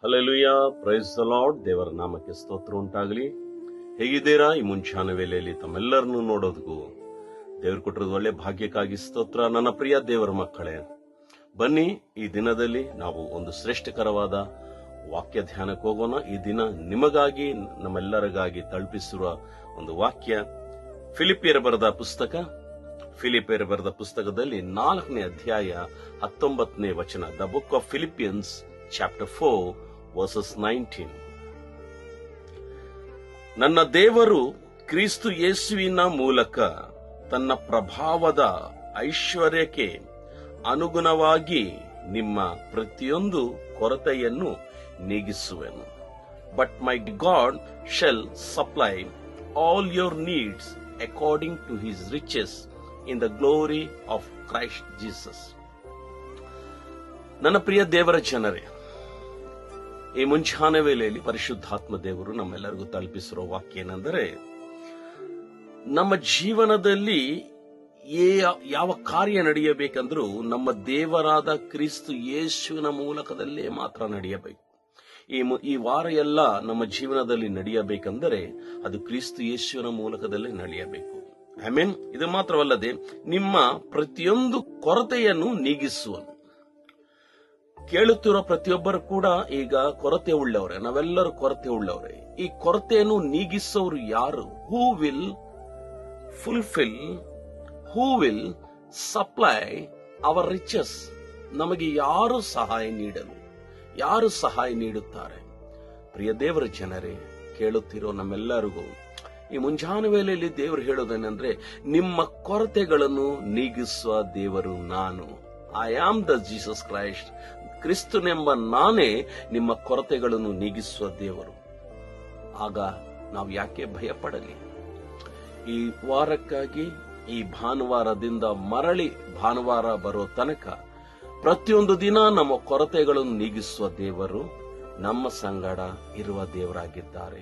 Hallelujah, price the lord. ದೇವರ ನಾಮಕ್ಕೆ ಸ್ತೋತ್ರ ಉಂಟಾಗಲಿ. ಹೇಗಿದ್ದೀರಾ? ಈ ಮುಂಚಾನ ವೇಳೆಯಲ್ಲಿ ತಮ್ಮೆಲ್ಲರನ್ನು ನೋಡೋದಕ್ಕೂ ದೇವರು ಕೊಟ್ಟಿರೋದು ಒಳ್ಳೆ ಭಾಗ್ಯಕ್ಕಾಗಿ ಸ್ತೋತ್ರ. ನನ್ನ ಪ್ರಿಯ ದೇವರ ಮಕ್ಕಳೇ, ಬನ್ನಿ ಈ ದಿನದಲ್ಲಿ ನಾವು ಒಂದು ಶ್ರೇಷ್ಠಕರವಾದ ವಾಕ್ಯ ಧ್ಯಾನಕ್ಕೆ ಹೋಗೋಣ. ಈ ದಿನ ನಿಮಗಾಗಿ ನಮ್ಮೆಲ್ಲರಿಗಾಗಿ ತಲುಪಿಸಿರುವ ಒಂದು ವಾಕ್ಯ ಫಿಲಿಪಿಯರ ಬರೆದ ಪುಸ್ತಕದಲ್ಲಿ 4ನೇ ಅಧ್ಯಾಯ 19ನೇ ವಚನ. The book of Philippians chapter 4 versus 19. ನನ್ನ ದೇವರು ಕ್ರಿಸ್ತು ಯೇಸುವಿನ ಮೂಲಕ ತನ್ನ ಪ್ರಭಾವದ ಐಶ್ವರ್ಯಕ್ಕೆ ಅನುಗುಣವಾಗಿ ನಿಮ್ಮ ಪ್ರತಿಯೊಂದು ಕೊರತೆಯನ್ನು ನೀಗಿಸುವೆನು. But my God shall supply all your needs according to his riches in the glory of Christ Jesus. ನನ್ನ ಪ್ರಿಯ ದೇವರ ಜನರೇ, ಈ ಮುಂಚಾನ ವೇಳೆಯಲ್ಲಿ ಪರಿಶುದ್ಧಾತ್ಮ ದೇವರು ನಮ್ಮೆಲ್ಲರಿಗೂ ತಲುಪಿಸಿರೋ ವಾಕ್ಯ ಏನೆಂದರೆ, ನಮ್ಮ ಜೀವನದಲ್ಲಿ ಯಾವ ಕಾರ್ಯ ನಡೆಯಬೇಕಂದ್ರೂ ನಮ್ಮ ದೇವರಾದ ಕ್ರಿಸ್ತು ಯೇಸುವಿನ ಮೂಲಕದಲ್ಲೇ ಮಾತ್ರ ನಡೆಯಬೇಕು. ಈ ವಾರ ಎಲ್ಲ ನಮ್ಮ ಜೀವನದಲ್ಲಿ ನಡೆಯಬೇಕೆಂದರೆ ಅದು ಕ್ರಿಸ್ತು ಯೇಸುವಿನ ಮೂಲಕದಲ್ಲೇ ನಡೆಯಬೇಕು. ಆಮೆನ್. ಇದು ಮಾತ್ರವಲ್ಲದೆ ನಿಮ್ಮ ಪ್ರತಿಯೊಂದು ಕೊರತೆಯನ್ನು ನೀಗಿಸುವನು. ಕೇಳುತ್ತಿರೋ ಪ್ರತಿಯೊಬ್ಬರು ಕೂಡ ಈಗ ಕೊರತೆ ಉಳ್ಳವರೇ, ನಾವೆಲ್ಲರೂ ಕೊರತೆ ಉಳ್ಳವರೇ. ಈ ಕೊರತೆಯನ್ನು ನೀಗಿಸೋರು ಯಾರು? Who will supply our riches. ನಮಗೆ ಯಾರು ಸಹಾಯ ನೀಡುತ್ತಾರೆ? ಪ್ರಿಯ ದೇವರ ಜನರೇ, ಕೇಳುತ್ತಿರೋ ನಮ್ಮೆಲ್ಲರಿಗೂ ಈ ಮುಂಜಾನೆ ವೇಳೆಯಲ್ಲಿ ದೇವರು ಹೇಳೋದೇನೆಂದ್ರೆ, ನಿಮ್ಮ ಕೊರತೆಗಳನ್ನು ನೀಗಿಸುವ ದೇವರು ನಾನು. I am the Jesus Christ. ಕ್ರಿಸ್ತನೆಂಬ ನಾನೇ ನಿಮ್ಮ ಕೊರತೆಗಳನ್ನು ನೀಗಿಸುವ ದೇವರು. ಆಗ ನಾವು ಯಾಕೆ ಭಯಪಡಲಿ? ಈ ವಾರಕ್ಕಾಗಿ ಈ ಭಾನುವಾರದಿಂದ ಮರಳಿ ಭಾನುವಾರ ಬರೋ ತನಕ ಪ್ರತಿಯೊಂದು ದಿನ ನಮ್ಮ ಕೊರತೆಗಳನ್ನು ನೀಗಿಸುವ ದೇವರು ನಮ್ಮ ಸಂಗಡ ಇರುವ ದೇವರಾಗಿದ್ದಾರೆ.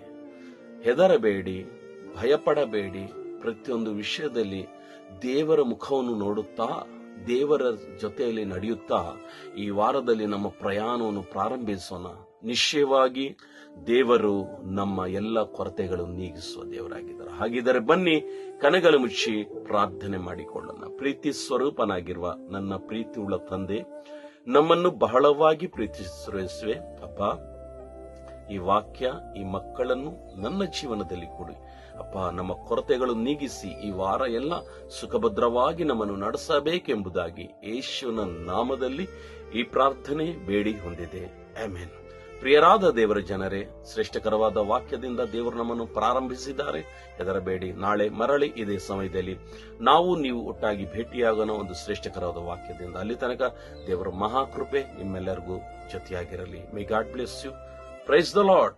ಹೆದರಬೇಡಿ, ಭಯಪಡಬೇಡಿ. ಪ್ರತಿಯೊಂದು ವಿಷಯದಲ್ಲಿ ದೇವರ ಮುಖವನ್ನು ನೋಡುತ್ತಾ, ದೇವರ ಜೊತೆಯಲ್ಲಿ ನಡೆಯುತ್ತಾ ಈ ವಾರದಲ್ಲಿ ನಮ್ಮ ಪ್ರಯಾಣವನ್ನು ಪ್ರಾರಂಭಿಸೋಣ. ನಿಶ್ಚಯವಾಗಿ ದೇವರು ನಮ್ಮ ಎಲ್ಲ ಕೊರತೆಗಳನ್ನು ನೀಗಿಸುವ ದೇವರಾಗಿದ್ದಾರೆ. ಹಾಗಿದ್ದರೆ ಬನ್ನಿ ಕಣ್ಣುಗಳು ಮುಚ್ಚಿ ಪ್ರಾರ್ಥನೆ ಮಾಡಿಕೊಳ್ಳೋಣ. ಪ್ರೀತಿ ಸ್ವರೂಪನಾಗಿರುವ ನನ್ನ ಪ್ರೀತಿ ಉಳ್ಳ ತಂದೆ, ನಮ್ಮನ್ನು ಬಹಳವಾಗಿ ಪ್ರೀತಿಸುವೆ ಅಪ್ಪ. ಈ ವಾಕ್ಯ ಈ ಮಕ್ಕಳನ್ನು ನನ್ನ ಜೀವನದಲ್ಲಿ ಕೊಡಿ ಅಪ್ಪ. ನಮ್ಮ ಕೊರತೆಗಳು ನೀಗಿಸಿ ಈ ವಾರ ಎಲ್ಲ ಸುಖಭದ್ರವಾಗಿ ನಮ್ಮನ್ನು ನಡೆಸಬೇಕೆಂಬುದಾಗಿ ಯೇಸುವಿನ ನಾಮದಲ್ಲಿ ಈ ಪ್ರಾರ್ಥನೆ ಬೇಡಿ ಹೊಂದಿದೆ. ಆಮೆನ್. ಪ್ರಿಯರಾದ ದೇವರ ಜನರೇ, ಶ್ರೇಷ್ಠಕರವಾದ ವಾಕ್ಯದಿಂದ ದೇವರು ನಮ್ಮನ್ನು ಪ್ರಾರಂಭಿಸಿದ್ದಾರೆ. ಹೆದರಬೇಡಿ. ನಾಳೆ ಮರಳಿ ಇದೇ ಸಮಯದಲ್ಲಿ ನೀವು ಒಟ್ಟಾಗಿ ಭೇಟಿಯಾಗೋಣ ಒಂದು ಶ್ರೇಷ್ಠಕರವಾದ ವಾಕ್ಯದಿಂದ. ಅಲ್ಲಿ ತನಕ ದೇವರ ಮಹಾಕೃಪೆ ನಿಮ್ಮೆಲ್ಲರಿಗೂ ಜೊತೆಯಾಗಿರಲಿ. May God bless you. Praise the lord.